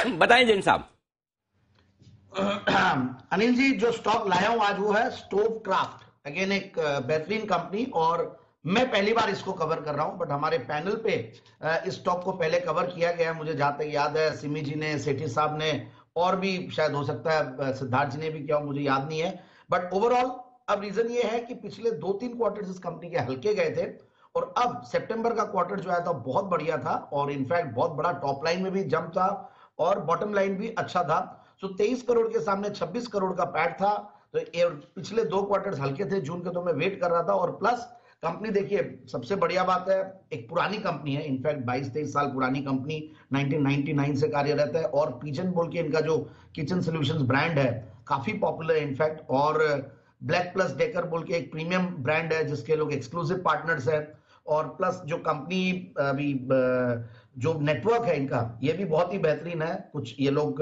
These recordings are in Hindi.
बताएं जैन साहब। अनिल जी, जो स्टॉक लाया हूं आज वो है स्टोव क्राफ्ट, अगेन एक बेहतरीन कंपनी, और मैं पहली बार इसको कवर कर रहा हूं, बट हमारे पैनल पे इस स्टॉक को पहले कवर किया गया है। मुझे जहां तक याद है सिमी जी ने, सेठी साहब ने, और भी शायद हो सकता है सिद्धार्थ जी ने भी किया, मुझे याद नहीं है। बट ओवरऑल अब रीजन ये है कि पिछले 2-3 क्वार्टर्स इस कंपनी के हल्के गए थे, और अब सितंबर का क्वार्टर जो आया था बहुत बढ़िया था, और इनफैक्ट बहुत बड़ा टॉप लाइन में भी जंप था और बॉटम लाइन भी अच्छा था। सो 23 करोड़ के सामने 26 करोड़ का पैट था। तो पिछले 2 क्वार्टर्स हल्के थे जून के, तो मैं वेट कर रहा था। और प्लस कंपनी देखिए, सबसे बढ़िया बात है, एक पुरानी कंपनी है, इनफैक्ट 22-23 साल पुरानी कंपनी, 1999 से कार्यरत है, और पिजन बोल के इनका जो किचन सॉल्यूशंस ब्रांड है काफी पॉपुलर है इनफैक्ट, और ब्लैक प्लस डेकर बोल के एक प्रीमियम ब्रांड है जिसके लोग एक्सक्लूसिव पार्टनर्स है। और प्लस जो कंपनी अभी जो नेटवर्क है इनका, ये भी बहुत ही बेहतरीन है। कुछ ये लोग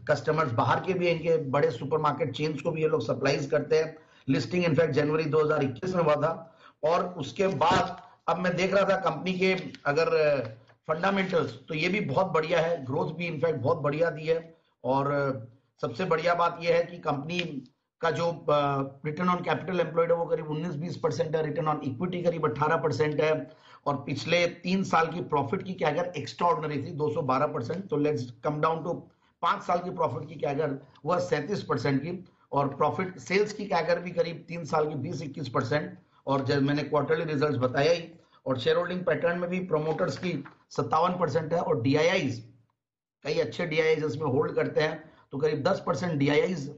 कस्टमर्स बाहर के भी, इनके बड़े सुपरमार्केट चेन्स को भी ये लोग सप्लाईज करते हैं। लिस्टिंग इनफैक्ट जनवरी 2021 में हुआ था। और उसके बाद अब मैं देख रहा था कंपनी के अगर फंडामेंटल्स, तो ये भी बहुत बढ़िया है, ग्रोथ भी इनफैक्ट बहुत बढ़िया दी है। और सबसे बढ़िया बात यह है कि कंपनी का जो रिटर्न ऑन कैपिटल एम्प्लॉयड है वो करीब 19-20% है, रिटर्न ऑन इक्विटी करीब 18% है, और पिछले 3 साल की प्रॉफिट की कैगर एक्स्ट्राऑर्डिनरी थी 212%। तो लेट्स कम डाउन टू 5 साल की प्रॉफिट की कैगर वह 37% की, और प्रॉफिट सेल्स की कैगर भी करीब 3 साल की 20-21%। और जब मैंने क्वार्टरली रिजल्ट्स बताया ही, और शेयर होल्डिंग पैटर्न में भी प्रोमोटर्स की 57% है, और डीआईआईज कई अच्छे डीआईआईज इसमें होल्ड करते हैं, तो करीब 10% डीआईआईज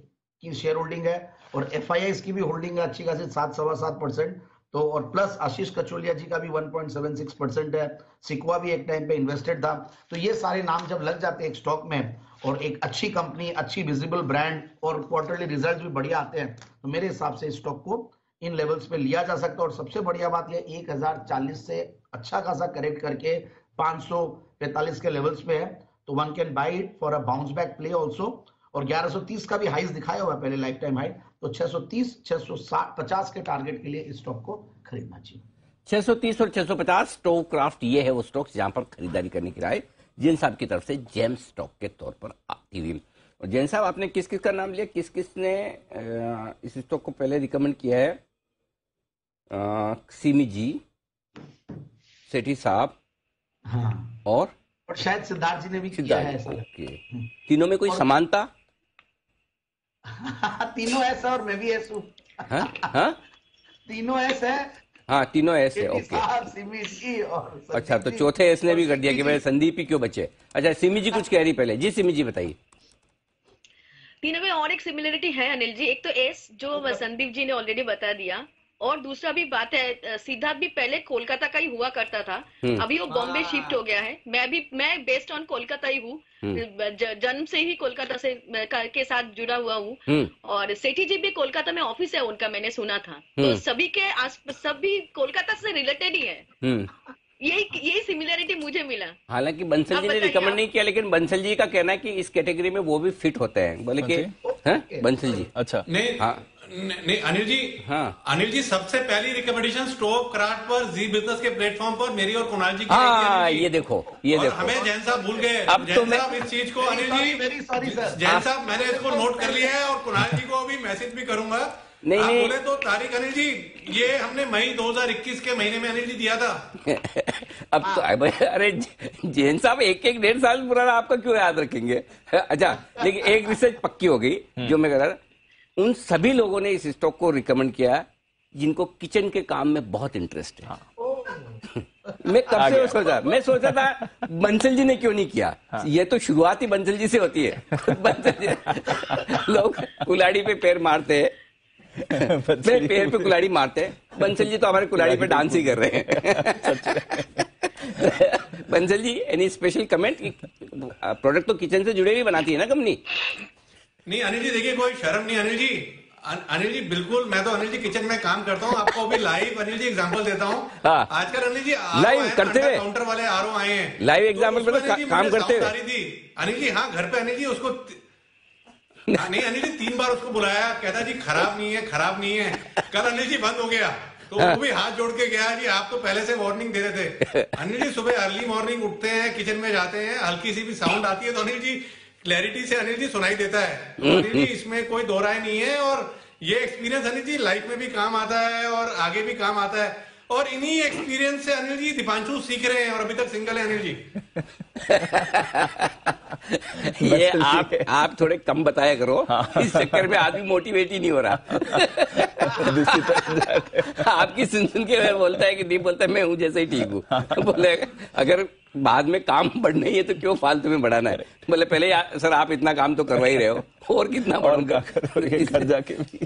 की शेयर होल्डिंग है, और एफआईआईज की भी होल्डिंग है अच्छी खासी 7-7.25%। तो और प्लस आशीष कचोलिया जी का भी 1.76% है, सिक्वा भी एक टाइम पे इन्वेस्टेड था। तो ये सारे नाम जब लग जाते हैं एक स्टॉक में, और एक अच्छी कंपनी, अच्छी विजिबल ब्रांड, और क्वार्टरली रिजल्ट भी बढ़िया आते हैं, तो मेरे हिसाब से इस स्टॉक को इन लेवल्स पे लिया जा सकता है। और सबसे बढ़िया बात यह 1040 से अच्छा खासा करेक्ट करके 545 के लेवल्स पे है, तो one can buy it for a bounce back play also. और 1130 का भी हाइस दिखाया हुआ है पहले लाइफ टाइम हाई, तो 630-650 के टारगेट के लिए इस स्टॉक को खरीदना चाहिए। 630 और 650 स्टोव क्राफ्ट, ये है वो स्टॉक्स जहां पर खरीदारी करने की राय जैन साहब की तरफ से जेम्स स्टॉक के तौर पर आती हुई। और जैन साहब, आपने किस किस का नाम लिया, किस किस ने इस स्टॉक को पहले रिकमेंड किया है? सिमी जी, सेठी साहब, हाँ, और शायद सिद्धार्थ जी ने भी किया है ऐसा। ओके, तीनों में कोई समानता? तीनों ऐसा, और मैं भी ऐसा हूं। हाँ, तीनों ऐसे है। हाँ, तीनों ऐसे, ओके। सिमी जी और अच्छा, तो चौथे एस ने भी कर दिया कि भाई संदीप ही क्यों बचे। अच्छा, सिमी जी कुछ कह रही पहले जी, सिमी जी बताइए। तीनों में और एक सिमिलरिटी है अनिल जी, एक तो एस जो संदीप जी ने ऑलरेडी बता दिया, और दूसरा भी बात है, सिद्धार्थ भी पहले कोलकाता का ही हुआ करता था, अभी वो बॉम्बे शिफ्ट हो गया है। मैं बेस्ड ऑन कोलकाता ही हूँ, जन्म से ही कोलकाता से के साथ जुड़ा हुआ हूँ, और सेठी जी भी कोलकाता में ऑफिस है उनका, मैंने सुना था। तो सभी कोलकाता से रिलेटेड ही है। यही सिमिलरिटी मुझे मिला। हालांकि बंसल जी ने रिकमेंड नहीं किया, लेकिन बंसल जी का कहना है कि इस कैटेगरी में वो भी फिट होते हैं, बोले कि बंसल जी। अच्छा, नहीं, हाँ, नहीं अनिल जी, हाँ अनिल जी, सबसे पहली रिकमेंडेशन स्टोव क्राफ्ट पर जी बिजनेस के प्लेटफॉर्म पर मेरी और कुणाल जी की। हाँ, ये देखो, ये देखो, हमें जैन साहब भूल गए। अब तो मैं इस चीज को Anil ji, very sorry sir, Jain साहब मैंने इसको नोट कर लिया है, और कुणाल जी को अभी मैसेज भी करूंगा। नहीं बोले तो तारीख अनिल जी, ये हमने मई 2021 के महीने में अनिल जी दिया था। अब तो अरे जैन साहब, 1-1.5 साल पुराना आपका क्यों याद रखेंगे? अच्छा, लेकिन एक रिसर्च पक्की हो गई जो मैं कह रहा था, उन सभी लोगों ने इस स्टॉक को रिकमेंड किया जिनको किचन के काम में बहुत इंटरेस्ट है। मैं कब से मैं सोचा था बंसल जी ने क्यों नहीं किया। ये तो शुरुआत ही बंसल जी से होती है। बंसल जी लोग कुल्हाड़ी पे पैर मारते हैं, पैर पे कुल्हाड़ी मारते हैं, बंसल जी तो हमारे कुल्हाड़ी पे डांस ही कर रहे हैं। Bansal ji, any special comment? Product तो किचन से जुड़े हुए बनाती है ना कंपनी। नहीं अनिल जी, देखिए कोई शर्म नहीं अनिल जी। अनिल जी बिल्कुल, मैं तो अनिल जी किचन में काम करता हूँ, आपको अभी लाइव अनिल जी एग्जांपल देता हूँ। हाँ, आजकल अनिल जी लाइव करते हुए काउंटर वाले आरओ आए हैं, लाइव एग्जाम्पल पे तो काम करते हुए अनिल जी। हाँ, घर पे अनिल जी उसको नहीं अनिल जी 3 बार उसको बुलाया, कहता जी खराब नहीं है, खराब नहीं है। कल अनिल जी बंद हो गया, तो वो भी हाथ जोड़ के गया, जी आप तो पहले से वार्निंग दे रहे थे। अनिल जी सुबह अर्ली मॉर्निंग उठते हैं, किचन में जाते हैं, हल्की सी भी साउंड आती है तो अनिल जी क्लैरिटी से अनिल जी सुनाई देता है। तो अनिल जी इसमें कोई दो राय नहीं है, और ये एक्सपीरियंस अनिल जी लाइफ में भी काम आता है और आगे भी काम आता है, और इन्हीं एक्सपीरियंस से अनिल जी दीपांशु सीख रहे हैं और अभी तक सिंगल है अनिल जी। ये आप थोड़े कम बताया करो। इस चक्कर में आदमी मोटिवेट ही नहीं हो रहा। आपकी सुन के मैं बोलता है कि दीप बोलता है मैं हूं जैसे ही ठीक हूँ। बोले अगर बाद में काम बढ़ना ही है तो क्यों फालतू में बढ़ाना है। बोले पहले सर आप इतना काम तो करवा ही रहे हो, और कितना बढ़ूंगा घर जाके भी।